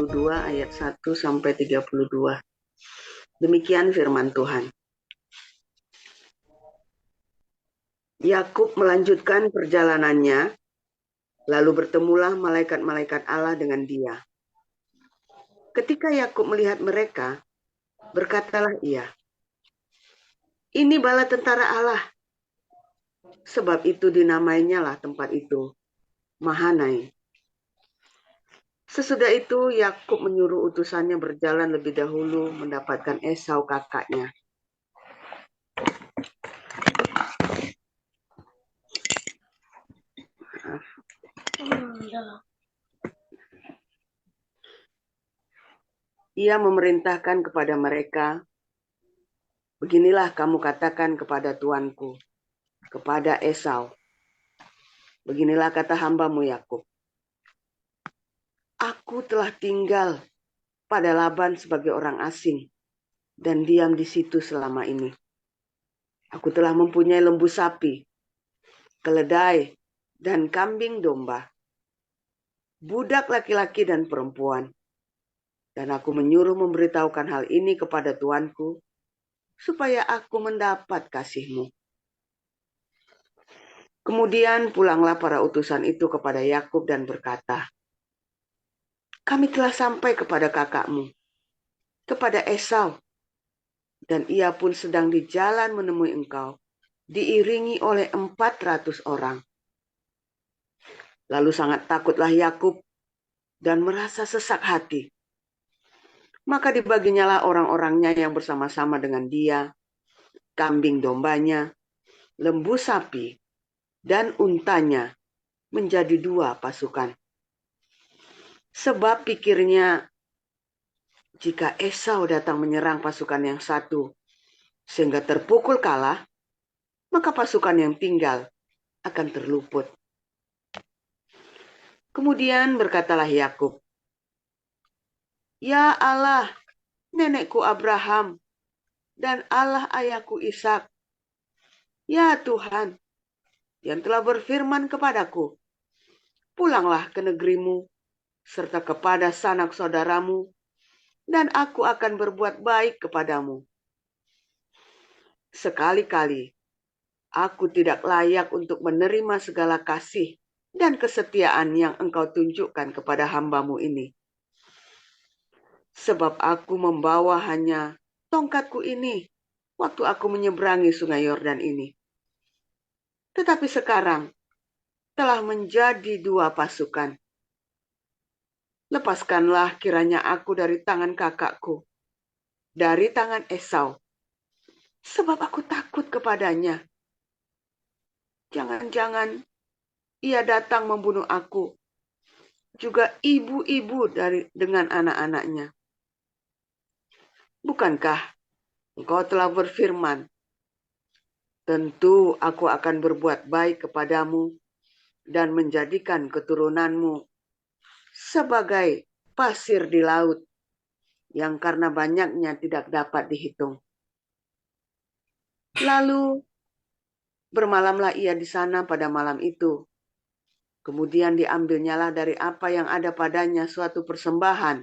32 ayat 1 sampai 32. Demikian firman Tuhan. Yakub melanjutkan perjalanannya, lalu bertemulah malaikat-malaikat Allah dengan dia. Ketika Yakub melihat mereka, berkatalah ia, "Ini bala tentara Allah." Sebab itu dinamainya lah tempat itu Mahanai. Sesudah itu Yakub menyuruh utusannya berjalan lebih dahulu mendapatkan Esau kakaknya. Ia memerintahkan kepada mereka, "Beginilah kamu katakan kepada tuanku, kepada Esau. Beginilah kata hambamu Yakub. Aku telah tinggal pada Laban sebagai orang asing dan diam di situ selama ini. Aku telah mempunyai lembu sapi, keledai, dan kambing domba, budak laki-laki dan perempuan. Dan aku menyuruh memberitahukan hal ini kepada tuanku, supaya aku mendapat kasihmu." Kemudian pulanglah para utusan itu kepada Yakub dan berkata, "Kami telah sampai kepada kakakmu, kepada Esau, dan ia pun sedang di jalan menemui engkau, diiringi oleh 400 orang." Lalu sangat takutlah Yakub dan merasa sesak hati. Maka dibaginyalah orang-orangnya yang bersama-sama dengan dia, kambing dombanya, lembu sapi, dan untanya menjadi 2 pasukan. Sebab pikirnya, jika Esau datang menyerang pasukan yang satu, sehingga terpukul kalah, maka pasukan yang tinggal akan terluput. Kemudian berkatalah Yakub, "Ya Allah, nenekku Abraham, dan Allah ayahku Ishak, ya Tuhan, yang telah berfirman kepadaku, pulanglah ke negerimu, serta kepada sanak saudaramu, dan aku akan berbuat baik kepadamu. Sekali-kali aku tidak layak untuk menerima segala kasih dan kesetiaan yang engkau tunjukkan kepada hambamu ini. Sebab aku membawa hanya tongkatku ini waktu aku menyeberangi sungai Yordan ini. Tetapi sekarang telah menjadi 2 pasukan. Lepaskanlah kiranya aku dari tangan kakakku, dari tangan Esau, sebab aku takut kepadanya. Jangan-jangan ia datang membunuh aku, juga ibu-ibu dengan anak-anaknya. Bukankah engkau telah berfirman, tentu aku akan berbuat baik kepadamu dan menjadikan keturunanmu sebagai pasir di laut yang karena banyaknya tidak dapat dihitung." Lalu bermalamlah ia di sana pada malam itu. Kemudian diambilnyalah dari apa yang ada padanya suatu persembahan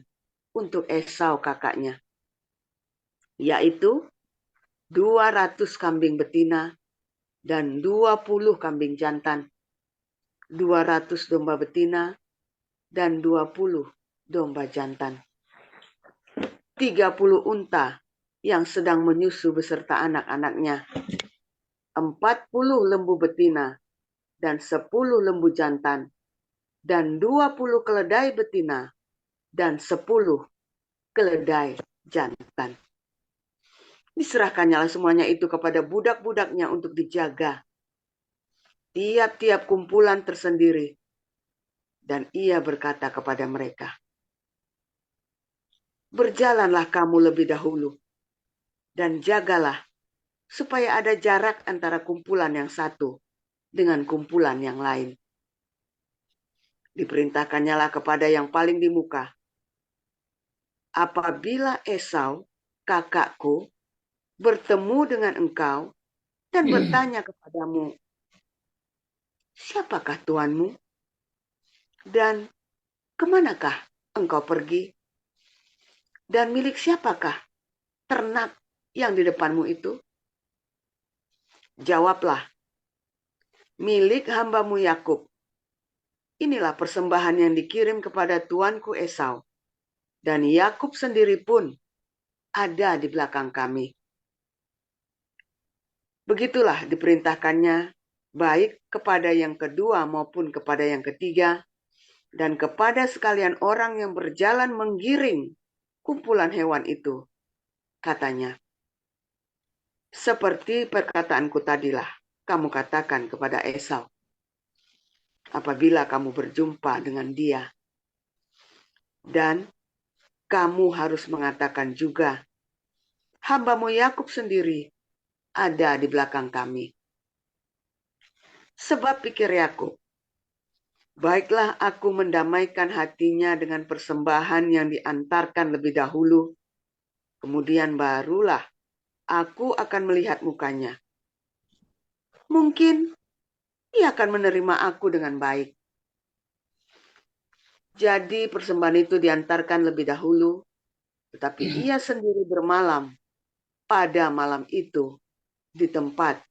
untuk Esau kakaknya, yaitu 200 kambing betina dan 20 kambing jantan, 200 domba betina dan 20 domba jantan, 30 unta yang sedang menyusu beserta anak-anaknya, 40 lembu betina dan 10 lembu jantan, dan 20 keledai betina dan 10 keledai jantan. Diserahkannya semuanya itu kepada budak-budaknya untuk dijaga, tiap-tiap kumpulan tersendiri. Dan ia berkata kepada mereka, "Berjalanlah kamu lebih dahulu, dan jagalah supaya ada jarak antara kumpulan yang satu dengan kumpulan yang lain." Diperintahkannya lah kepada yang paling di muka, "Apabila Esau, kakakku, bertemu dengan engkau dan bertanya kepadamu, 'Siapakah tuanmu? Dan kemanakah engkau pergi?' Dan milik siapakah ternak yang di depanmu itu? Jawablah, milik hambamu Yakub. Inilah persembahan yang dikirim kepada tuanku Esau. Dan Yakub sendiri pun ada di belakang kami. Begitulah diperintahkannya, baik kepada yang kedua maupun kepada yang ketiga, dan kepada sekalian orang yang berjalan menggiring kumpulan hewan itu. Katanya, seperti perkataanku tadilah, kamu katakan kepada Esau, apabila kamu berjumpa dengan dia. Dan kamu harus mengatakan juga, hambamu Yakub sendiri ada di belakang kami. Sebab pikir Yakub, baiklah aku mendamaikan hatinya dengan persembahan yang diantarkan lebih dahulu, kemudian barulah aku akan melihat mukanya. Mungkin ia akan menerima aku dengan baik. Jadi persembahan itu diantarkan lebih dahulu, tetapi ia sendiri bermalam pada malam itu di tempat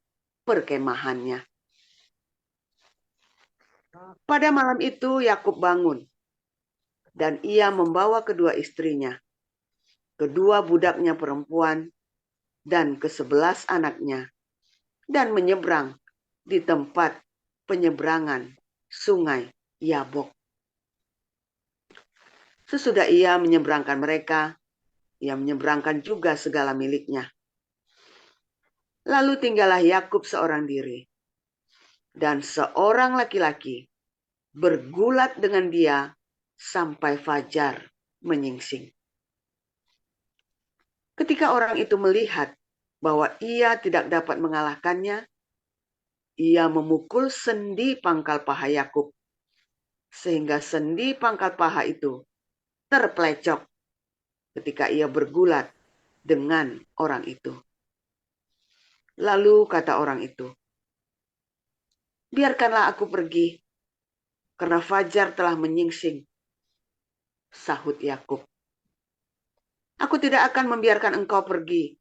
perkemahannya. Pada malam itu Yakub bangun, dan ia membawa kedua istrinya, kedua budaknya perempuan, dan ke-11 anaknya, dan menyeberang di tempat penyeberangan sungai Yabok. Sesudah ia menyeberangkan mereka, ia menyeberangkan juga segala miliknya. Lalu tinggallah Yakub seorang diri, dan seorang laki-laki bergulat dengan dia sampai fajar menyingsing. Ketika orang itu melihat bahwa ia tidak dapat mengalahkannya, ia memukul sendi pangkal paha Yakub, sehingga sendi pangkal paha itu terpelecok ketika ia bergulat dengan orang itu. Lalu kata orang itu, biarkanlah aku pergi, karena fajar telah menyingsing. Sahut Yakub, aku tidak akan membiarkan engkau pergi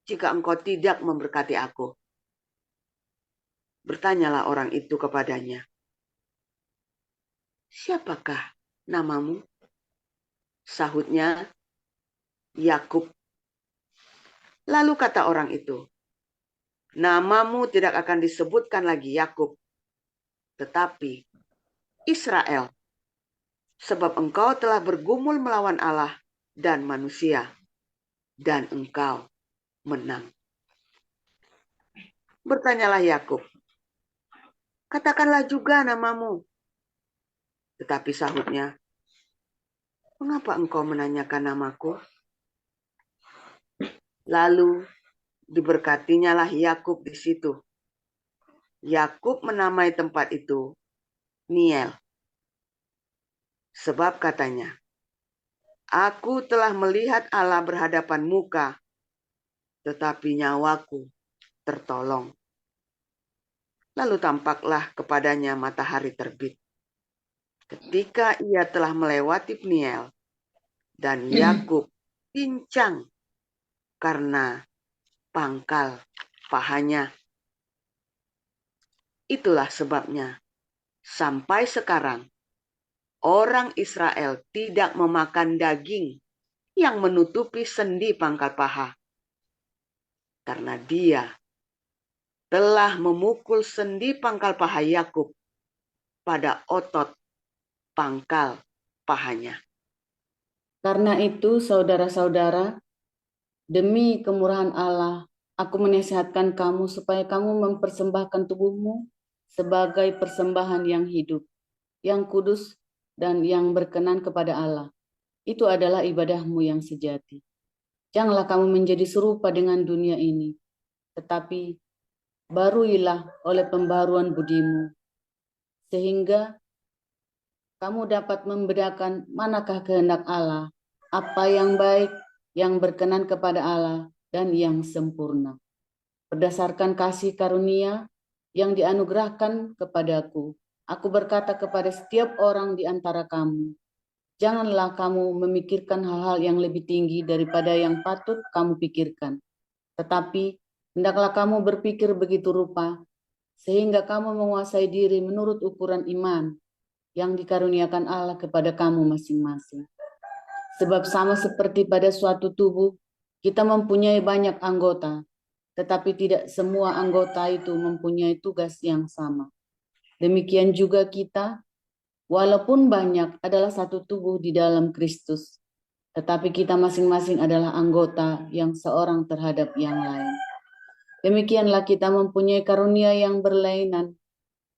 jika engkau tidak memberkati aku. Bertanyalah orang itu kepadanya, siapakah namamu? Sahutnya, Yakub. Lalu kata orang itu, namamu tidak akan disebutkan lagi Yakub, tetapi Israel, sebab engkau telah bergumul melawan Allah dan manusia, dan engkau menang. Bertanyalah Yakub, katakanlah juga namamu. Tetapi sahutnya, mengapa engkau menanyakan namaku? Lalu diberkatinya lah Yakub di situ. Yakub menamai tempat itu Niel. Sebab katanya, aku telah melihat Allah berhadapan muka, tetapi nyawaku tertolong. Lalu tampaklah kepadanya matahari terbit. Ketika ia telah melewati Peniel, dan Yakub pincang karena pangkal pahanya. Itulah sebabnya sampai sekarang orang Israel tidak memakan daging yang menutupi sendi pangkal paha, karena dia telah memukul sendi pangkal paha Yakub pada otot pangkal pahanya. Karena itu, saudara-saudara, demi kemurahan Allah, aku menasihatkan kamu supaya kamu mempersembahkan tubuhmu sebagai persembahan yang hidup, yang kudus, dan yang berkenan kepada Allah. Itu adalah ibadahmu yang sejati. Janganlah kamu menjadi serupa dengan dunia ini, tetapi baruilah oleh pembaruan budimu, sehingga kamu dapat membedakan manakah kehendak Allah, apa yang baik, yang berkenan kepada Allah, dan yang sempurna. Berdasarkan kasih karunia yang dianugerahkan kepadaku, aku berkata kepada setiap orang di antara kamu, Janganlah kamu memikirkan hal-hal yang lebih tinggi daripada yang patut kamu pikirkan. Tetapi hendaklah kamu berpikir begitu rupa, sehingga kamu menguasai diri menurut ukuran iman yang dikaruniakan Allah kepada kamu masing-masing. Sebab sama seperti pada suatu tubuh, kita mempunyai banyak anggota, tetapi tidak semua anggota itu mempunyai tugas yang sama. Demikian juga kita, walaupun banyak, adalah satu tubuh di dalam Kristus, tetapi kita masing-masing adalah anggota yang seorang terhadap yang lain. Demikianlah kita mempunyai karunia yang berlainan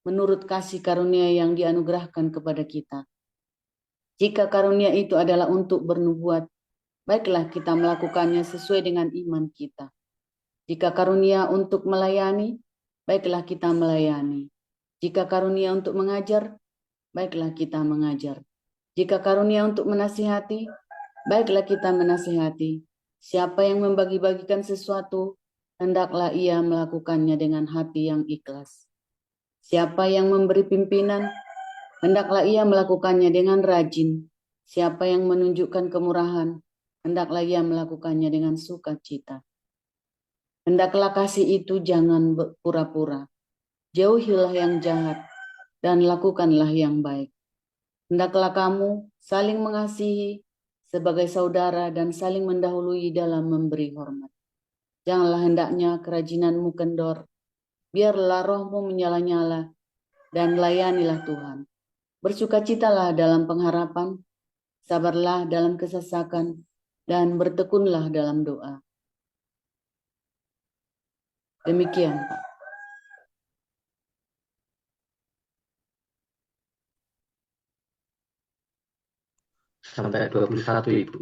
menurut kasih karunia yang dianugerahkan kepada kita. Jika karunia itu adalah untuk bernubuat, baiklah kita melakukannya sesuai dengan iman kita. Jika karunia untuk melayani, baiklah kita melayani. Jika karunia untuk mengajar, baiklah kita mengajar. Jika karunia untuk menasihati, baiklah kita menasihati. Siapa yang membagi-bagikan sesuatu, hendaklah ia melakukannya dengan hati yang ikhlas. Siapa yang memberi pimpinan, hendaklah ia melakukannya dengan rajin. Siapa yang menunjukkan kemurahan, hendaklah ia melakukannya dengan sukacita. Hendaklah kasih itu jangan pura-pura. Jauhilah yang jahat dan lakukanlah yang baik. Hendaklah kamu saling mengasihi sebagai saudara dan saling mendahului dalam memberi hormat. Janganlah hendaknya kerajinanmu kendor. Biarlah rohmu menyala-nyala dan layanilah Tuhan. Bersukacitalah dalam pengharapan, sabarlah dalam kesesakan, dan bertekunlah dalam doa. Demikian, Pak. Sampai 21, Ibu.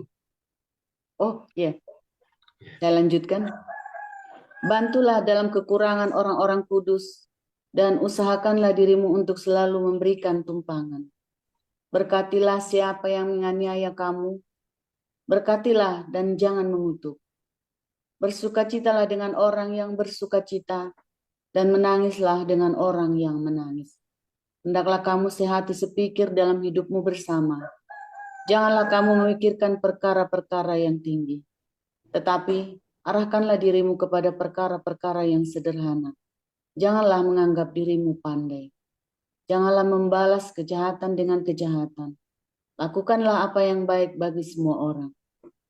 Oh, ya. Saya lanjutkan. Bantulah dalam kekurangan orang-orang kudus, dan usahakanlah dirimu untuk selalu memberikan tumpangan. Berkatilah siapa yang menganiaya kamu, berkatilah dan jangan mengutuk. Bersukacitalah dengan orang yang bersukacita, dan menangislah dengan orang yang menangis. Hendaklah kamu sehati sepikir dalam hidupmu bersama. Janganlah kamu memikirkan perkara-perkara yang tinggi, tetapi arahkanlah dirimu kepada perkara-perkara yang sederhana. Janganlah menganggap dirimu pandai. Janganlah membalas kejahatan dengan kejahatan. Lakukanlah apa yang baik bagi semua orang.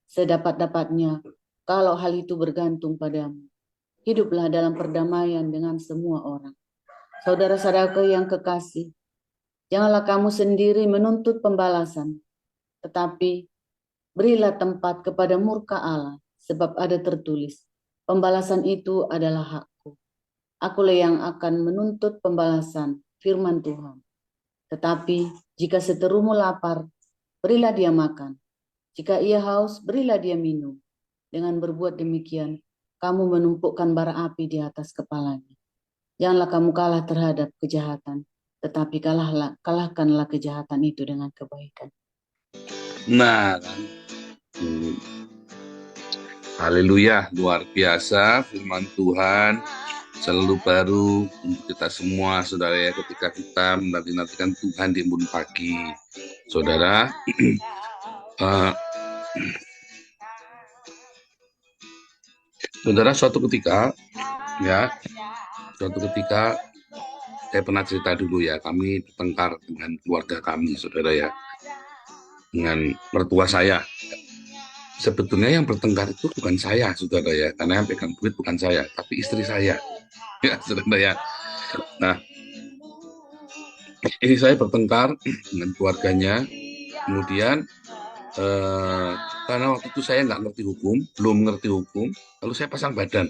Sedapat-dapatnya, kalau hal itu bergantung padamu. Hiduplah dalam perdamaian dengan semua orang. Saudara-saudaraku yang kekasih, janganlah kamu sendiri menuntut pembalasan, tetapi berilah tempat kepada murka Allah, sebab ada tertulis, pembalasan itu adalah hakku. Akulah yang akan menuntut pembalasan, firman Tuhan. Tetapi jika seterumu lapar, berilah dia makan. Jika ia haus, berilah dia minum. Dengan berbuat demikian, kamu menumpukkan bara api di atas kepalanya. Janganlah kamu kalah terhadap kejahatan, tetapi kalahkanlah kejahatan itu dengan kebaikan. Nah, haleluya, luar biasa firman Tuhan, selalu baru untuk kita semua, saudara ya, ketika kita menanti-nantikan Tuhan di embun pagi. Saudara, saudara, suatu ketika saya pernah cerita dulu ya, kami bertengkar dengan keluarga kami, saudara ya, dengan mertua saya. Sebetulnya yang bertengkar itu bukan saya, saudara ya, karena yang pegang duit bukan saya, tapi istri saya, ya saudara ya. Nah, ini saya bertengkar dengan keluarganya, kemudian karena waktu itu saya belum ngerti hukum, lalu saya pasang badan.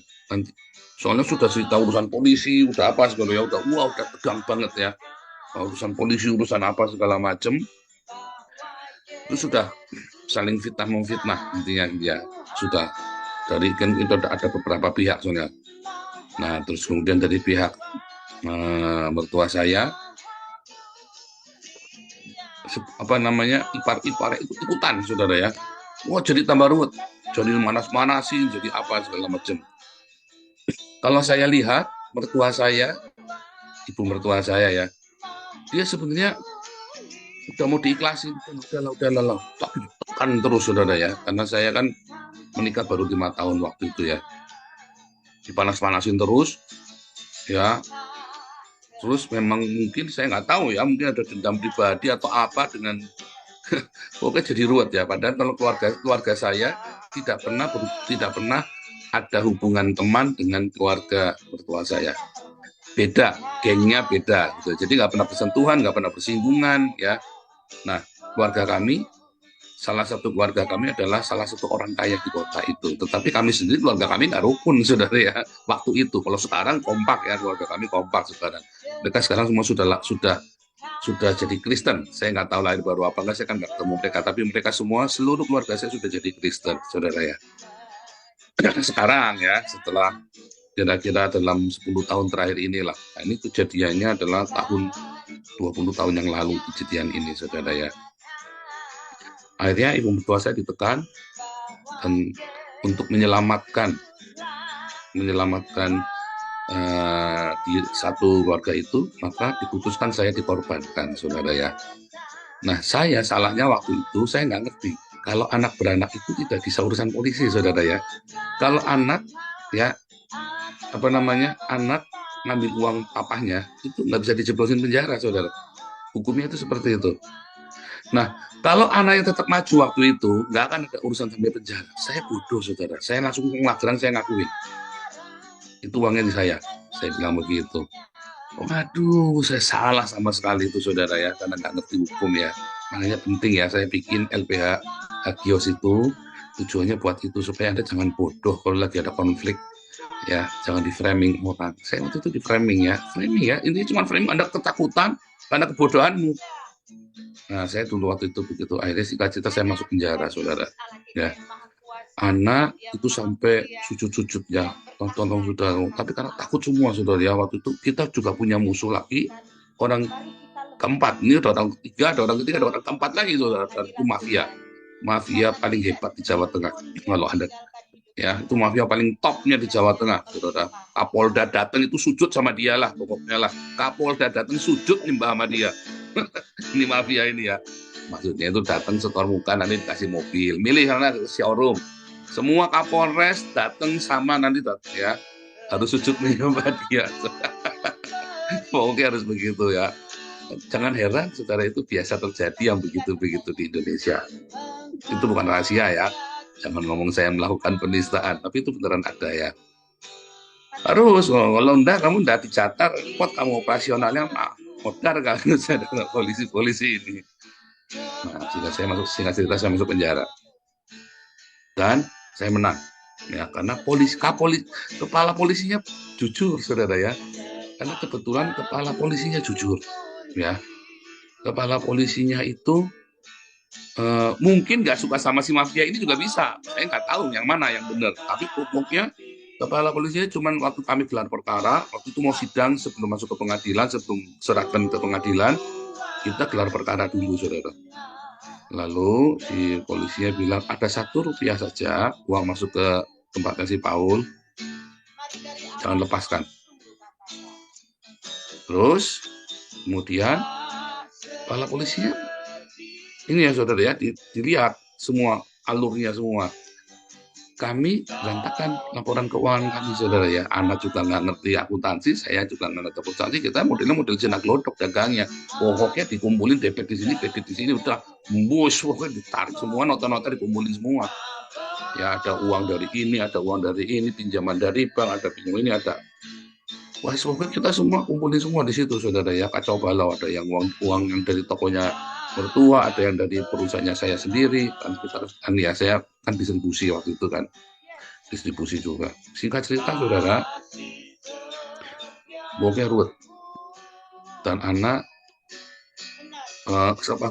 Soalnya sudah cerita urusan polisi, udah apa segala ya, udah tegang banget ya, urusan polisi, urusan apa segala macem, itu sudah saling memfitnah intinya dia sudah dari kan itu ada beberapa pihak soalnya. Nah terus kemudian dari pihak mertua saya ipar ikutan saudara ya. Wah jadi tambah ruwet, jadi manas-manasin, jadi apa segala macam. Kalau saya lihat ibu mertua saya ya, dia sebenarnya udah mau diikhlasin, udahlah, tapi tekan terus saudara ya, karena saya kan menikah baru 5 tahun waktu itu ya, dipanas-panasin terus ya, terus memang mungkin saya nggak tahu ya, mungkin ada dendam pribadi atau apa dengan pokoknya jadi ruwet ya. Padahal kalau keluarga saya tidak pernah ada hubungan teman dengan keluarga mertua saya. Beda, gengnya beda gitu. Jadi nggak pernah bersentuhan, nggak pernah bersinggungan ya. Nah, salah satu keluarga kami adalah salah satu orang kaya di kota itu. Tetapi kami sendiri, keluarga kami nggak rukun, saudara ya. Waktu itu, kalau sekarang kompak ya, keluarga kami kompak sekarang. Mereka sekarang semua sudah jadi Kristen. Saya nggak tahu lahir baru apa enggak, saya kan nggak ketemu mereka. Tapi mereka semua, seluruh keluarga saya sudah jadi Kristen, saudara ya. Sekarang ya, setelah kira-kira dalam 10 tahun terakhir inilah. Nah, ini kejadiannya adalah tahun 20 tahun yang lalu kejadian ini, saudara ya. Akhirnya ibu mertua saya ditekan, dan untuk menyelamatkan di satu keluarga itu, maka diputuskan saya dikorbankan, saudara ya. Nah, saya salahnya waktu itu, saya nggak ngerti kalau anak beranak itu tidak bisa urusan polisi, saudara ya. Kalau anak ya anak ngambil uang papahnya itu nggak bisa dijeblosin penjara, saudara. Hukumnya itu seperti itu. Nah, kalau anaknya tetap maju waktu itu, nggak akan ada urusan sampai penjara. Saya bodoh, saudara. Saya langsung ke Magelang, saya ngakuin. Itu uangnya di saya. Saya bilang begitu. Oh, aduh, saya salah sama sekali itu, saudara ya, karena nggak ngerti hukum ya. Makanya penting ya, saya bikin LPH Hagios itu, tujuannya buat itu, supaya Anda jangan bodoh kalau lagi ada konflik. Ya, jangan di framing orang. Saya waktu itu di framing ya, ini cuma framing, Anda ketakutan karena kebodohanmu. Nah, saya dulu waktu itu begitu. Akhirnya singkat cerita saya masuk penjara, saudara. Ya, anak itu sampai sujud-sujud ya, tonton sudah. Tapi karena takut semua, saudara ya. Waktu itu kita juga punya musuh lagi, orang keempat. Ini ada orang ketiga, ada orang ketiga, ada orang keempat lagi, saudara. Itu mafia paling hebat di Jawa Tengah. Kalau Anda ya, itu mafia paling topnya di Jawa Tengah, saudara. Kapolda datang itu sujud sama dia lah, pokoknya lah. Kapolda datang sujud nyembah sama dia. Ini mafia ini ya. Maksudnya itu datang setor muka, nanti dikasih mobil. Milih karena showroom. Semua Kapolres datang sama nanti ya. Harus sujud menyembah dia. Pokoknya harus begitu ya. Jangan heran, saudara, itu biasa terjadi yang begitu-begitu di Indonesia. Itu bukan rahasia ya. Jangan ngomong saya melakukan penistaan, tapi itu beneran ada ya. Harus, kalau enggak, kamu enggak dicatat, repot kamu operasionalnya, modar kan saya dengan polisi ini. Nah, singkat cerita saya masuk penjara. Dan saya menang. Ya, karena kepala polisinya jujur, saudara ya. Karena kebetulan kepala polisinya jujur. Ya. Kepala polisinya itu mungkin nggak suka sama si mafia ini juga bisa. Saya nggak tahu yang mana yang benar. Tapi pokoknya kepala polisinya cuma waktu kami gelar perkara, waktu itu mau sidang sebelum masuk ke pengadilan, sebelum serahkan ke pengadilan, kita gelar perkara dulu, saudara. Lalu si polisinya bilang ada Rp1 saja uang masuk ke tempatnya si Paul, jangan lepaskan. Terus kemudian kepala polisinya ini ya, saudara ya, dilihat semua alurnya semua. Kami berantakan laporan keuangan kami, saudara ya. Anak juga nggak ngerti akuntansi, saya juga nggak ngerti akuntansi. Kita modelnya model jenak glodok dagangnya. Pokoknya dikumpulin debit di sini, kredit di sini, udah embus, pokoknya ditarik semua, nota-nota dikumpulin semua. Ya, ada uang dari ini, ada uang dari ini, pinjaman dari bank, ada pinjam ini, ada. Wah, pokoknya kita semua kumpulin semua di situ, saudara ya. Kacau balau, ada yang uang yang dari tokonya mertua, ada yang dari perusahaannya saya sendiri, kan ya, saya kan distribusi waktu itu kan, distribusi juga. Singkat cerita, saudara, bokeh ruwet, dan anak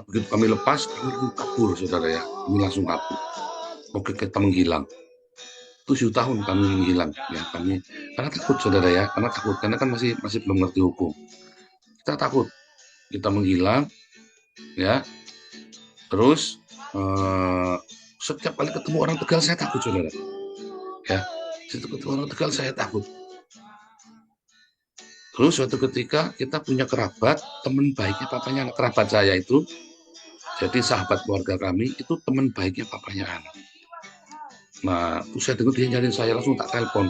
begitu kami lepas, kami kabur, saudara ya, kami langsung kabur. Oke, kita menghilang. 7 tahun kami menghilang ya, kami karena takut, saudara ya, karena kan masih belum ngerti hukum. Kita takut, kita menghilang. Ya, terus setiap kali ketemu orang Tegal saya takut, saudara. Ya, setiap ketemu orang Tegal saya takut. Terus suatu ketika kita punya kerabat, teman baiknya papanya kerabat saya itu Jadi sahabat keluarga kami itu teman baiknya papanya Ana. Nah, terus saya dengar dia nyariin saya, langsung tak telepon.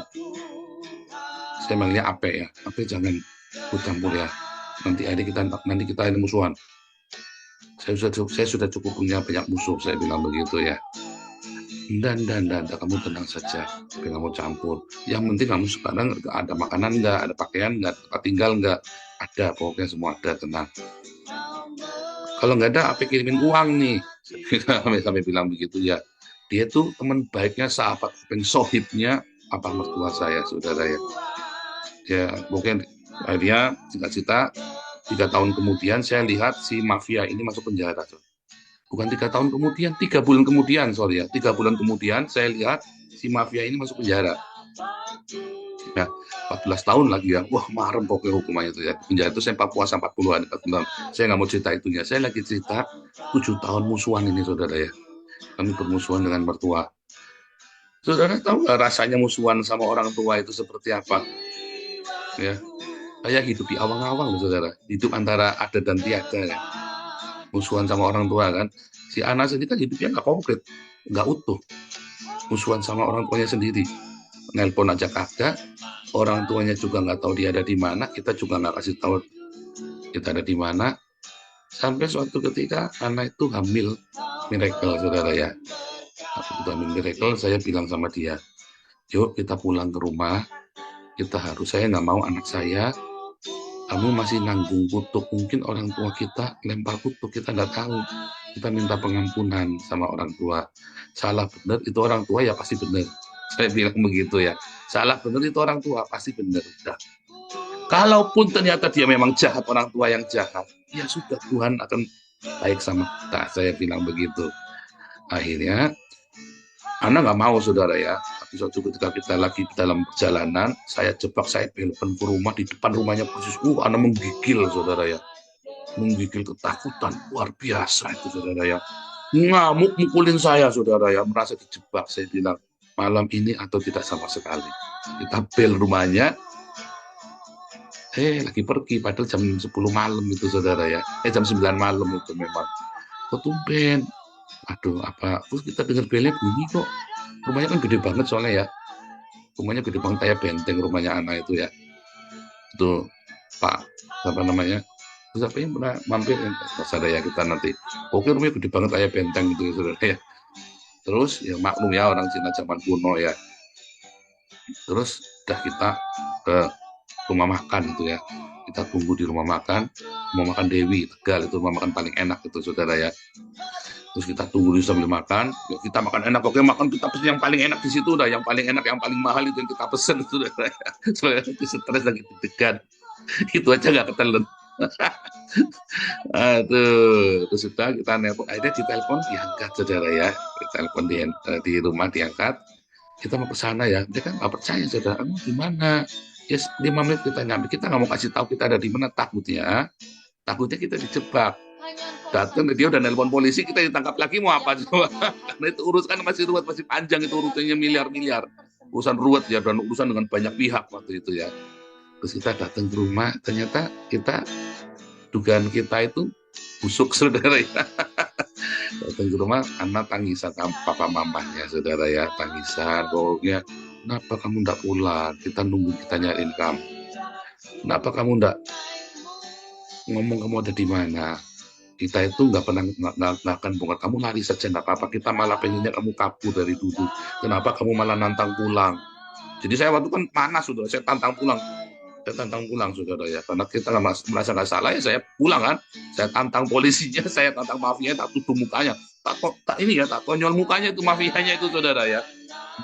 Saya manggilnya Ape ya, Ape jangan ikut campur ya. Nanti kita ini musuhan. Saya sudah cukup punya banyak musuh, saya bilang begitu ya. Dan kamu tenang saja, nggak mau campur. Yang penting kamu sekarang ada makanan nggak, ada pakaian nggak, tempat tinggal nggak, ada, pokoknya semua ada, tenang. Kalau nggak ada, apa kirimin uang nih? Sampai bilang begitu ya. Dia tuh teman baiknya, sahabat sohibnya apa mertua saya, saudara ya. Ya mungkin akhirnya cita-cita 3 tahun kemudian saya lihat si mafia ini masuk penjara. Bukan 3 tahun kemudian, 3 bulan kemudian, 3 bulan kemudian saya lihat si mafia ini masuk penjara. Ya, 14 tahun lagi ya. Wah, marem pokoknya hukumannya itu ya. Penjara itu saya puasa 40-an. Saya nggak mau cerita itunya. Saya lagi cerita 7 tahun musuhan ini, saudara ya. Kami bermusuhan dengan mertua. Saudara tahu nggak rasanya musuhan sama orang tua itu seperti apa? Ya, saya hidup di awang-awang, saudara. Hidup antara ada dan tiada ya. Musuhan sama orang tua kan. Si Anas ini kan hidupnya nggak konkret, nggak utuh. Musuhan sama orang tuanya sendiri. Nelpon aja kagak, orang tuanya juga nggak tahu dia ada di mana, kita juga nggak kasih tahu kita ada di mana. Sampai suatu ketika anak itu hamil miracle, saudara ya. Waktu hamil miracle, saya bilang sama dia, yuk kita pulang ke rumah. Saya nggak mau anak saya kamu masih nanggung kutuk. Mungkin orang tua kita lempar kutuk, kita nggak tahu. Kita minta pengampunan sama orang tua. Salah benar itu orang tua ya pasti benar. Saya bilang begitu ya. Salah benar itu orang tua pasti benar. Nah, kalaupun ternyata dia memang jahat, orang tua yang jahat, ya sudah, Tuhan akan baik sama kita. Saya bilang begitu. Akhirnya anak nggak mau, saudara ya. Tapi suatu ketika kita lagi dalam perjalanan, saya jebak, saya telepon ke rumah, di depan rumahnya persis. Anak menggigil, saudara ya. Menggigil ketakutan luar biasa itu, saudara ya. Ngamuk mukulin saya, saudara ya. Merasa dijebak. Saya bilang, malam ini atau tidak sama sekali. Kita bel rumahnya. Lagi pergi, padahal jam 10 malam itu, saudara ya. Jam 9 malam itu memang. Kok tumben? Aduh, apa? Terus kita dengar belnya bunyi kok. Rumahnya kan gede banget soalnya ya. Rumahnya gede banget, kayak benteng rumahnya anak itu ya. Itu Pak, apa namanya? Terus apa yang pernah mampir? Saudara ya, kita nanti. Oke, rumahnya gede banget kayak benteng gitu, saudara ya. Terus ya maklum ya, orang Cina zaman kuno ya. Terus udah kita ke rumah makan itu ya. Kita tunggu di rumah makan Dewi Tegal, itu rumah makan paling enak itu, saudara ya. Terus kita tunggu di sambil makan, ya kita makan enak, oke, makan kita pesen yang paling enak di situ udah, yang paling enak, yang paling mahal itu yang kita pesen itu udah. Soalnya itu stres lagi deg-degan. Itu aja nggak ketelen. Aduh, terus sudah kita nelpon, akhirnya ditelepon, diangkat, saudara ya. Ditelepon di rumah, diangkat. Kita mau ke sana ya, dia kan nggak percaya, saudara. Kamu di mana? Ya 5 menit kita nyampe, kita nggak mau kasih tahu kita ada di mana, takutnya kita dijebak. Datang dia udah nelpon polisi, kita ditangkap lagi, mau apa coba? Karena itu urusan masih ruwet, masih panjang, itu urusannya miliar-miliar. Urusan ruwet ya, dan urusan dengan banyak pihak waktu itu ya. Terus kita datang ke rumah, ternyata dugaan kita itu busuk, saudara ya. Datang ke rumah, anak tangisan sama papa mamanya, saudara ya, tangisan. Pokoknya, kenapa kamu enggak pulang? Kita nunggu, kita nyariin kamu. Kenapa kamu enggak ngomong kamu ada di mana? Kita itu nggak akan bongkar. Kamu lari saja nggak apa-apa. Kita malah pengennya kamu kabur dari dulu. Kenapa kamu malah nantang pulang? Jadi saya waktu kan panas, sudah. Saya tantang pulang, saudara ya. Karena kita merasa nggak salah ya, saya pulang kan. Saya tantang polisinya, saya tantang mafianya, tak tutup mukanya, tak konyol mukanya itu mafianya itu, saudara ya.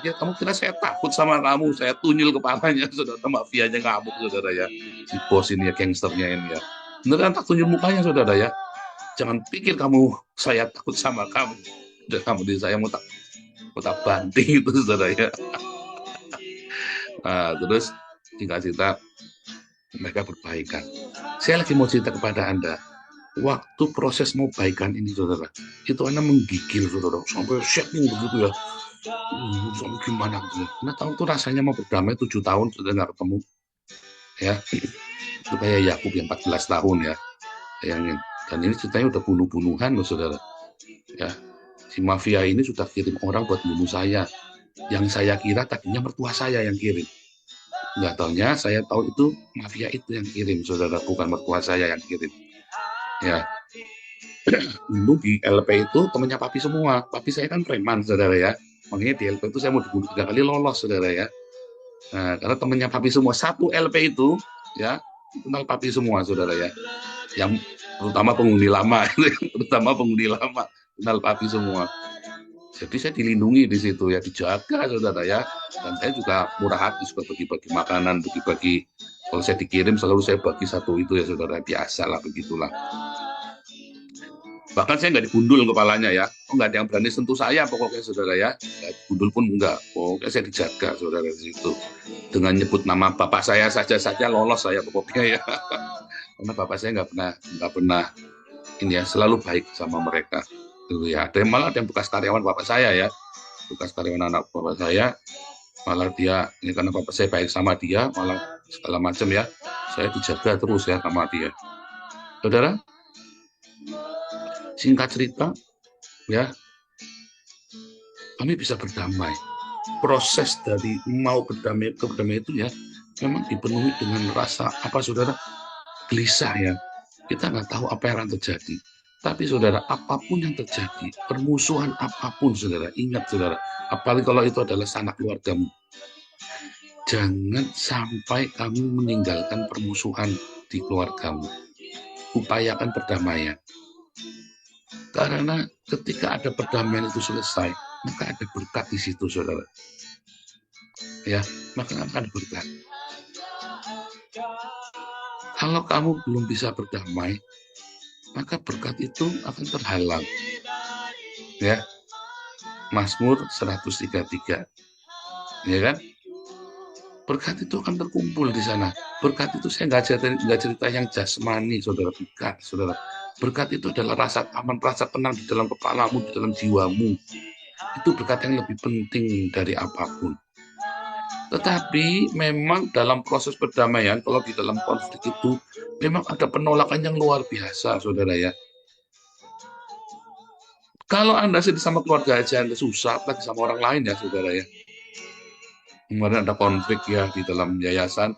Ya, kamu kira saya takut sama kamu? Saya tunyil kepalanya, saudara. Mafianya ngamuk, saudara ya. Si bos ini ya, gangsternya ini ya. Beneran tak tunyil mukanya, saudara ya. Jangan pikir saya takut sama kamu. Dan kamu di saya mau tak banting itu, saudara ya. Nah, terus tinggal cerita mereka berbaikan. Saya lagi mau cerita kepada Anda. Waktu proses mau baikan ini, saudara, itu anak menggigil, saudara, sampai shaking begitu ya. Sampai gimana? Nah, tahu tuh rasanya mau berdamai 7 tahun sudah nggak ketemu. Ya, itu kayak Yakub yang 14 tahun ya. Bayangin. Dan ini ceritanya udah bunuh-bunuhan loh, saudara. Ya, si mafia ini sudah kirim orang buat bunuh saya. Yang saya kira tadinya mertua saya yang kirim. Nggak taunya saya tahu itu mafia itu yang kirim, saudara, bukan mertua saya yang kirim. Ya, untung di LP itu temannya papi semua. Papi saya kan preman, saudara ya. Makanya di LP itu saya mau dibunuh 3 kali lolos, saudara ya. Nah, karena temannya papi semua, satu LP itu ya kenal papi semua, saudara ya. Yang terutama penghuni lama, terutama penghuni lama kenal papi semua. Jadi saya dilindungi di situ ya, dijaga, saudara ya. Dan saya juga murah hati, suka bagi-bagi makanan, bagi-bagi. Kalau saya dikirim selalu saya bagi satu itu ya, saudara, biasa lah begitulah. Bahkan saya nggak digundul kepalanya ya, nggak ada yang berani sentuh saya pokoknya, saudara ya. Nggak digundul pun enggak, pokoknya saya dijaga, saudara, di situ. Dengan nyebut nama bapak saya saja lolos saya pokoknya ya. Karena bapak saya nggak pernah ini ya, selalu baik sama mereka. Tuh ya, ada yang malah ada yang bekas karyawan bapak saya ya, bekas karyawan anak bapak saya, malah dia ini karena bapak saya baik sama dia, malah segala macam ya, saya dijaga terus ya sama dia. Saudara, singkat cerita ya, kami bisa berdamai. Proses dari mau berdamai ke berdamai itu ya memang dipenuhi dengan rasa apa, saudara, gelisah ya. Kita nggak tahu apa yang akan terjadi. Tapi saudara, apapun yang terjadi, permusuhan apapun, saudara, ingat saudara, apalagi kalau itu adalah sanak keluargamu, jangan sampai kamu meninggalkan permusuhan di keluargamu. Upayakan perdamaian. Karena ketika ada perdamaian itu selesai, maka ada berkat di situ, saudara. Ya, maka akan ada berkat. Kalau kamu belum bisa berdamai, maka berkat itu akan terhalang. Ya, Mazmur 133. Ya kan? Berkat itu akan terkumpul di sana. Berkat itu saya nggak cerita yang jasmani, saudara, bukan, saudara. Berkat itu adalah rasa aman, rasa tenang di dalam kepalamu, di dalam jiwamu. Itu berkat yang lebih penting dari apapun. Tetapi memang dalam proses perdamaian, kalau di dalam konflik itu, memang ada penolakan yang luar biasa, saudara ya. Kalau Anda sedih sama keluarga aja, Anda susah, apalagi sama orang lain ya, saudara ya. Kemarin ada konflik ya di dalam yayasan,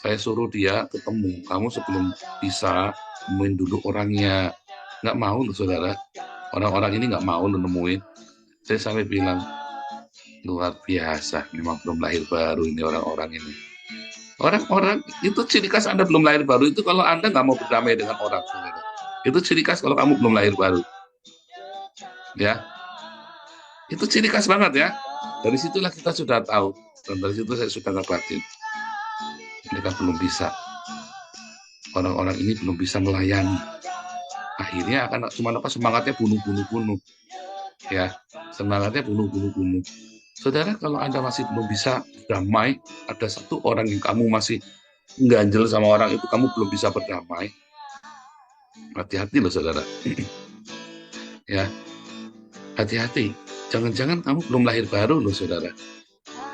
saya suruh dia ketemu, kamu sebelum bisa nemuin dulu orangnya. Nggak mau loh, saudara. Orang-orang ini nggak mau loh nemuin. Saya sampai bilang, luar biasa, memang belum lahir baru ini orang-orang ini. Orang-orang itu ciri khas Anda belum lahir baru itu kalau Anda nggak mau berdamai dengan orang, saudara. Itu ciri khas kalau kamu belum lahir baru. Ya, itu ciri khas banget ya. Dari situlah kita sudah tahu, dan dari situ saya sudah dapatin. Mereka belum bisa. Orang-orang ini belum bisa melayani. Akhirnya akan cuma apa, semangatnya bunuh. Ya, semangatnya bunuh. Saudara, kalau Anda masih belum bisa berdamai, ada satu orang yang kamu masih ganjel sama orang itu, kamu belum bisa berdamai. Hati-hati loh, saudara. Ya, hati-hati. Jangan-jangan kamu belum lahir baru loh, saudara.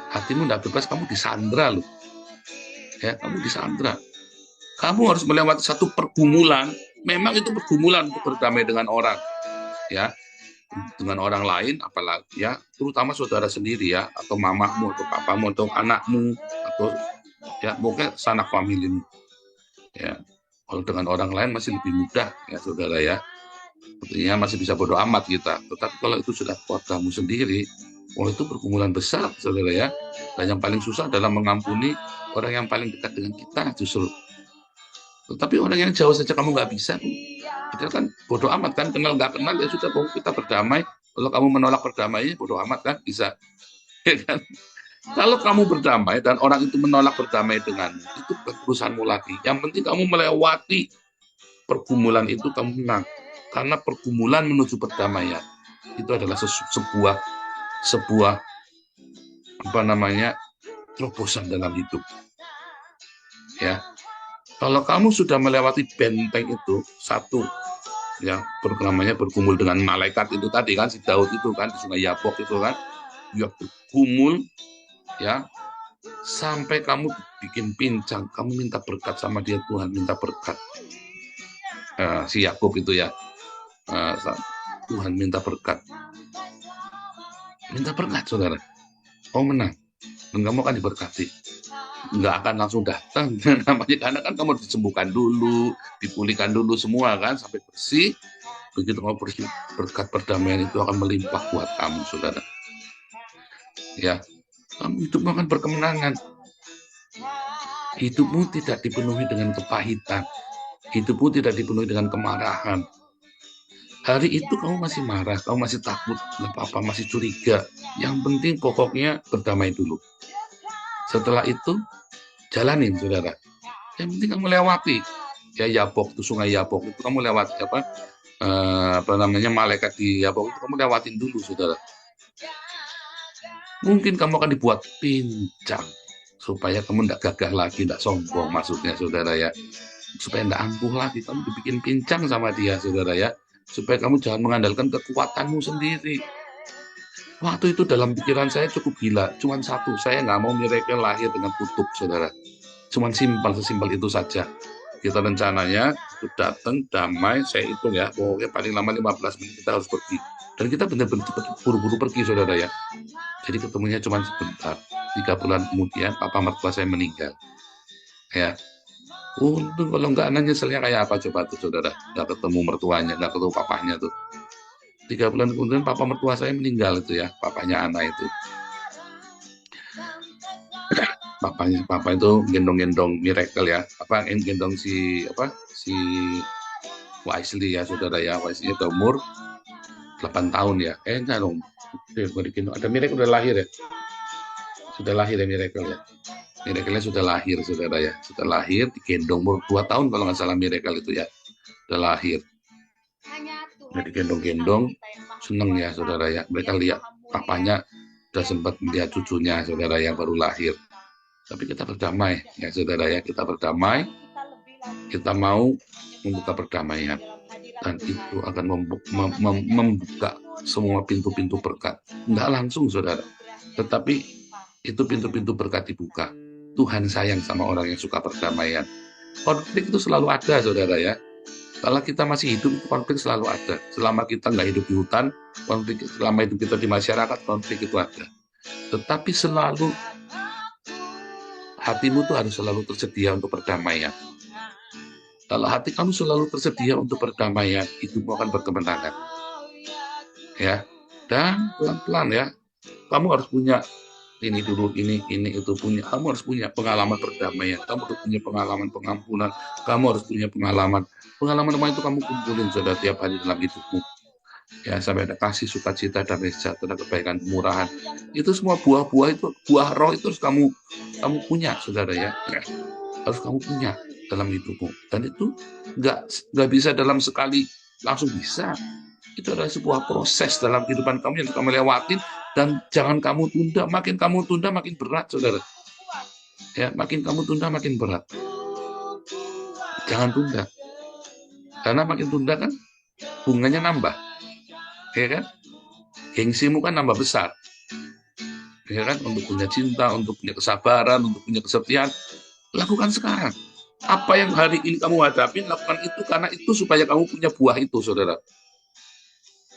Hatimu tidak bebas, kamu disandra loh. Ya, kamu disandra. Kamu harus melewati satu pergumulan. Memang itu pergumulan untuk berdamai dengan orang. Ya, dengan orang lain, apalagi ya, terutama saudara sendiri ya, atau mamamu, atau papamu, atau anakmu, atau ya mungkin sanak familimu. Ya, kalau dengan orang lain masih lebih mudah ya, saudara ya. Artinya masih bisa bodo amat kita. Tetapi kalau itu sudah keluargamu sendiri, itu pergumulan besar, saudara ya. Dan yang paling susah adalah mengampuni orang yang paling dekat dengan kita justru. Tetapi orang yang jauh saja kamu nggak bisa, kita kan bodo amat kan, kenal nggak kenal ya sudah, kita berdamai. Kalau kamu menolak berdamai, bodo amat kan, bisa. Ya kan? Kalau kamu berdamai dan orang itu menolak berdamai denganmu, itu urusanmu lagi. Yang penting kamu melewati pergumulan itu, kamu menang. Karena pergumulan menuju perdamaian itu adalah sebuah apa namanya, terobosan dalam hidup. Ya, kalau kamu sudah melewati benteng itu satu, ya, namanya bergumul dengan malaikat itu tadi kan, si Daud itu kan di Sungai Yabok itu kan, ya bergumul, ya, sampai kamu bikin pincang, kamu minta berkat sama dia, Tuhan minta berkat. Si Yakub itu ya, Tuhan minta berkat. Minta berkat, saudara. Kau menang. Dan kamu akan diberkati. Nggak akan langsung datang. Namanya karena kan kamu disembuhkan dulu, dipulihkan dulu semua kan, sampai bersih. Begitu kamu bersih, berkat perdamaian itu akan melimpah buat kamu, saudara. Ya, kamu hidupmu akan berkemenangan. Hidupmu tidak dipenuhi dengan kepahitan. Hidupmu tidak dipenuhi dengan kemarahan. Hari itu kamu masih marah, kamu masih takut, apa-apa masih curiga. Yang penting pokoknya berdamai dulu. Setelah itu, jalanin, saudara. Yang penting kamu lewati. Ya, Yabok, itu sungai Yabok, itu kamu lewati, malaikat di Yabok, itu kamu lewatin dulu, saudara. Mungkin kamu akan dibuat pincang, supaya kamu tidak gagah lagi, tidak sombong, maksudnya, saudara ya. Supaya tidak ampuh lagi, kamu dibikin pincang sama dia, saudara ya. Supaya kamu jangan mengandalkan kekuatanmu sendiri. Waktu itu dalam pikiran saya cukup gila, cuman satu, saya nggak mau miracle lahir dengan tutup, saudara. Cuman sesimpel itu saja. Kita rencananya itu datang, damai, saya hitung ya, pokoknya paling lama 15 menit kita harus pergi. Dan kita benar-benar buru-buru pergi, saudara ya. Jadi ketemunya cuma sebentar. 3 bulan kemudian, papa mertua saya meninggal. Ya, untung kalau nggak nyeselnya kayak apa coba tuh, saudara. Nggak ketemu mertuanya, nggak ketemu papahnya tuh. 3 bulan kemudian papa mertua saya meninggal itu ya, papanya anak itu. Papa itu gendong-gendong miracle ya, gendong si Wesley ya, saudara ya. Wesley itu umur 8 tahun ya. Enggak dong. Ada miracle udah lahir ya. Sudah lahir ya miracle ya. Miracle-nya sudah lahir, saudara ya. Sudah lahir, digendong umur 2 tahun kalau nggak salah miracle itu ya. Sudah lahir. Nah, digendong-gendong, seneng ya, saudara ya. Mereka lihat papanya sudah sempat melihat cucunya, saudara yang baru lahir. Tapi kita berdamai ya, saudara ya. Kita berdamai. Kita mau membuka perdamaian. Dan itu akan membuka semua pintu-pintu berkat. Nggak langsung, saudara. Tetapi itu pintu-pintu berkat dibuka. Tuhan sayang sama orang yang suka perdamaian. Konflik itu selalu ada, saudara ya. Kalau kita masih hidup, konflik selalu ada. Selama kita nggak hidup di hutan, konflik. Selama hidup kita di masyarakat, konflik itu ada. Tetapi selalu hatimu tuh harus selalu tersedia untuk perdamaian. Kalau hati kamu selalu tersedia untuk perdamaian, hidupmu akan berkemenangan. Ya, dan pelan-pelan ya. Kamu harus punya ini dulu, ini itu punya. Kamu harus punya pengalaman perdamaian. Kamu harus punya pengalaman pengampunan. Kamu harus punya pengalaman apa itu kamu kumpulin sudah tiap hari dalam hidupmu. Ya, sampai ada kasih, sukacita, damai sejahtera, kebaikan, kemurahan. Itu semua buah-buah itu, buah roh itu harus kamu punya, saudara ya. Harus kamu punya dalam hidupmu. Dan itu nggak bisa dalam sekali langsung bisa. Itu adalah sebuah proses dalam kehidupan kamu yang kamu lewatin, dan jangan kamu tunda. Makin kamu tunda makin berat, saudara. Ya, makin kamu tunda makin berat. Jangan tunda. Karena makin tunda kan bunganya nambah. Ya kan? Gengsimu kan nambah besar. Ya kan? Untuk punya cinta, untuk punya kesabaran, untuk punya kesetiaan, lakukan sekarang. Apa yang hari ini kamu hadapi, lakukan itu, karena itu supaya kamu punya buah itu, saudara.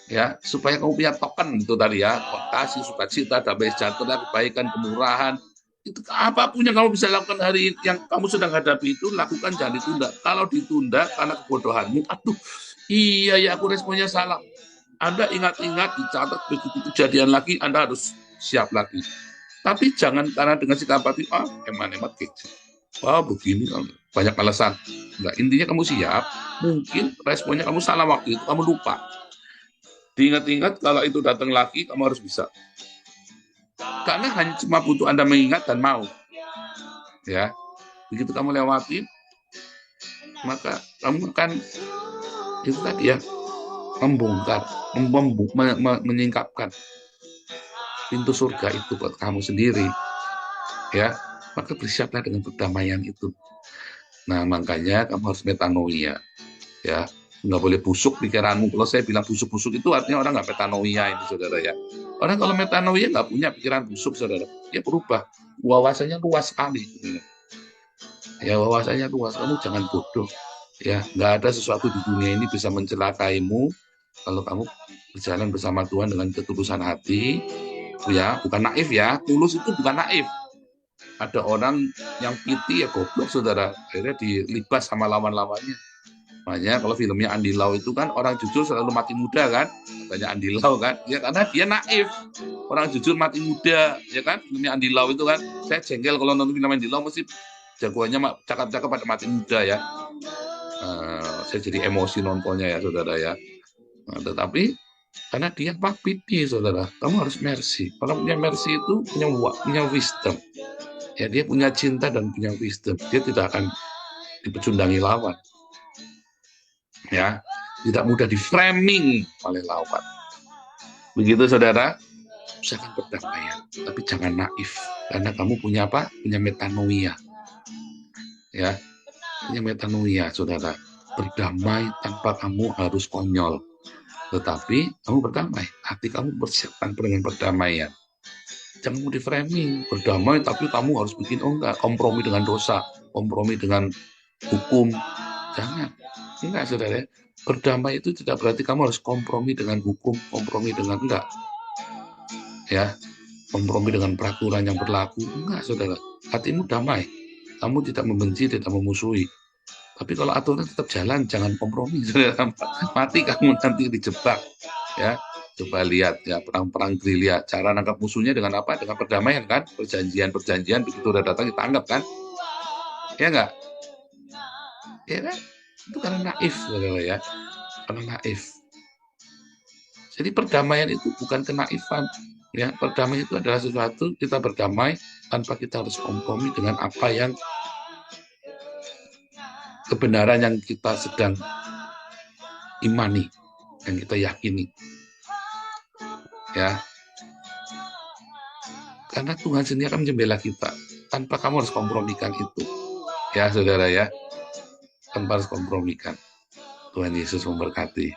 Ya, supaya kamu punya token itu tadi ya, kasih, sukacita, damai sejahtera, kebaikan, kemurahan. Itu apapun yang kamu bisa lakukan hari ini, yang kamu sedang hadapi itu, lakukan, jangan ditunda. Kalau ditunda karena kebodohanmu, aduh, iya ya aku responnya salah. Anda ingat-ingat, dicatat, begitu kejadian lagi, Anda harus siap lagi. Tapi jangan karena dengan sikap hati, hemat-hemat gitu. Begini, banyak alasan. Enggak, intinya kamu siap, mungkin responnya kamu salah waktu itu, kamu lupa. Diingat-ingat, kalau itu datang lagi, kamu harus bisa. Karena hanya cuma butuh Anda mengingat dan mau. Ya, begitu kamu lewatin, maka kamu akan itu tadi ya, membongkar, menyingkapkan pintu surga itu buat kamu sendiri. Ya, maka bersiaplah dengan perdamaian itu. Nah, makanya kamu harus metanoia. Ya, nggak boleh busuk pikiranmu. Kalau saya bilang busuk-busuk itu artinya orang nggak metanoia ini, saudara ya. Orang kalau metanoia nggak punya pikiran busuk, saudara. Dia berubah. Wawasannya luas sekali. Ya, wawasannya luas. Kamu jangan bodoh. Ya, nggak ada sesuatu di dunia ini bisa mencelakaimu Kalau kamu berjalan bersama Tuhan dengan ketulusan hati, ya bukan naif ya, tulus itu bukan naif. Ada orang yang piti ya goblok saudara, akhirnya dilibas sama lawan-lawannya. Makanya kalau filmnya Andi Lau itu kan orang jujur selalu mati muda kan, katanya Andi Lau kan, ya karena dia naif. Orang jujur mati muda, ya kan, filmnya Andi Lau itu kan. Saya jengkel kalau nonton film Andi Lau mesti jagoannya cakap-cakap pada mati muda ya. Saya jadi emosi nontonnya ya saudara ya. Nah, tetapi karena dia piti saudara, kamu harus mercy. Kalau punya mercy itu punya wisdom. Ya dia punya cinta dan punya wisdom. Dia tidak akan dipecundangi lawan. Ya, tidak mudah di framing oleh lawan. Begitu saudara, usahakan perdamaian, tapi jangan naif, karena kamu punya apa? Punya metanoia, ya, punya metanoia, saudara. Berdamai tanpa kamu harus konyol, tetapi kamu berdamai, hati kamu persiapkan dengan perdamaian. Jangan mau di framing, berdamai tapi kamu harus bikin kompromi dengan dosa, kompromi dengan hukum, jangan. Enggak, saudara. Berdamai itu tidak berarti kamu harus kompromi dengan hukum, kompromi dengan enggak. Ya, kompromi dengan peraturan yang berlaku. Enggak, saudara. Hatimu damai. Kamu tidak membenci, tidak memusuhi. Tapi kalau aturan tetap jalan, jangan kompromi, saudara. Mati kamu nanti dijebak. Ya, coba lihat ya perang-perang gerilya. Cara nangkap musuhnya dengan apa? Dengan perdamaian kan? Perjanjian, begitu udah datang ditangkap kan? Ya enggak? Ya kan? Itu karena naif, saudara ya. Karena naif. Jadi perdamaian itu bukan kenaifan. Ya, perdamaian itu adalah sesuatu kita berdamai tanpa kita harus kompromi dengan apa yang kebenaran yang kita sedang imani, yang kita yakini. Ya. Karena Tuhan sendiri akan membela kita. Tanpa kamu harus kompromikan itu. Ya, saudara ya. Tanpa harus kompromikan. Tuhan Yesus memberkati.